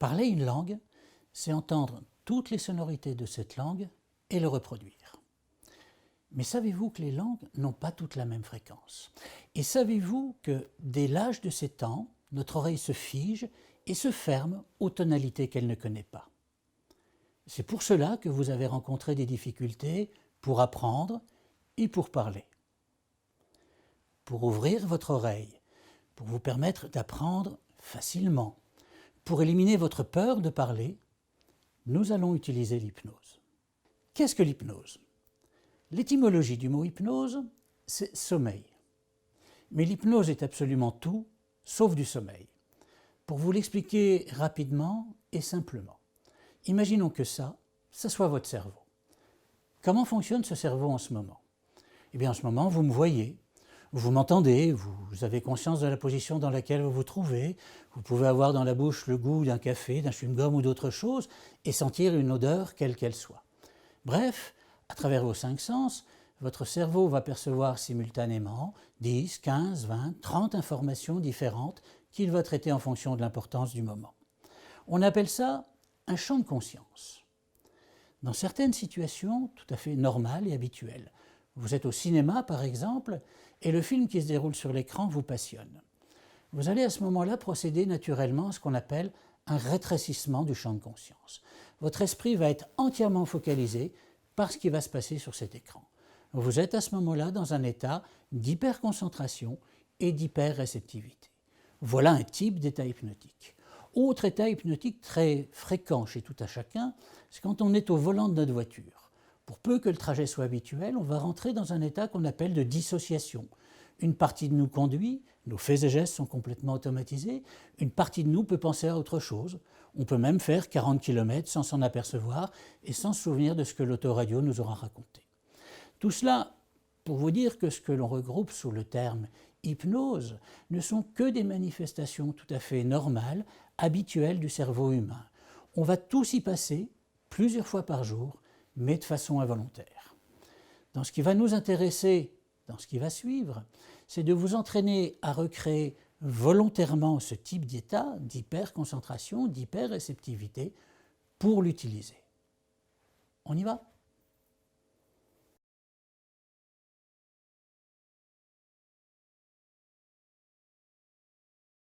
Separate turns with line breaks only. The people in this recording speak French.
Parler une langue, c'est entendre toutes les sonorités de cette langue et le reproduire. Mais savez-vous que les langues n'ont pas toutes la même fréquence? Et savez-vous que dès l'âge de 7 ans, notre oreille se fige et se ferme aux tonalités qu'elle ne connaît pas? C'est pour cela que vous avez rencontré des difficultés pour apprendre et pour parler. Pour ouvrir votre oreille, pour vous permettre d'apprendre facilement, pour éliminer votre peur de parler, nous allons utiliser l'hypnose. Qu'est-ce que l'hypnose? L'étymologie du mot hypnose, c'est sommeil. Mais l'hypnose est absolument tout, sauf du sommeil. Pour vous l'expliquer rapidement et simplement, imaginons que ça soit votre cerveau. Comment fonctionne ce cerveau en ce moment? Eh bien, en ce moment, vous me voyez, vous m'entendez, vous avez conscience de la position dans laquelle vous vous trouvez, vous pouvez avoir dans la bouche le goût d'un café, d'un chewing-gum ou d'autre chose et sentir une odeur quelle qu'elle soit. Bref, à travers vos 5 sens, votre cerveau va percevoir simultanément 10, 15, 20, 30 informations différentes qu'il va traiter en fonction de l'importance du moment. On appelle ça un champ de conscience. Dans certaines situations tout à fait normales et habituelles, vous êtes au cinéma par exemple, et le film qui se déroule sur l'écran vous passionne. Vous allez à ce moment-là procéder naturellement à ce qu'on appelle un rétrécissement du champ de conscience. Votre esprit va être entièrement focalisé par ce qui va se passer sur cet écran. Vous êtes à ce moment-là dans un état d'hyperconcentration et d'hyperréceptivité. Voilà un type d'état hypnotique. Autre état hypnotique très fréquent chez tout un chacun, c'est quand on est au volant de notre voiture. Pour peu que le trajet soit habituel, on va rentrer dans un état qu'on appelle de dissociation. Une partie de nous conduit, nos faits et gestes sont complètement automatisés, une partie de nous peut penser à autre chose. On peut même faire 40 km sans s'en apercevoir et sans se souvenir de ce que l'autoradio nous aura raconté. Tout cela pour vous dire que ce que l'on regroupe sous le terme hypnose ne sont que des manifestations tout à fait normales, habituelles du cerveau humain. On va tous y passer plusieurs fois par jour, mais de façon involontaire. Dans ce qui va nous intéresser, dans ce qui va suivre, c'est de vous entraîner à recréer volontairement ce type d'état d'hyperconcentration, d'hyperréceptivité pour l'utiliser. On y va ?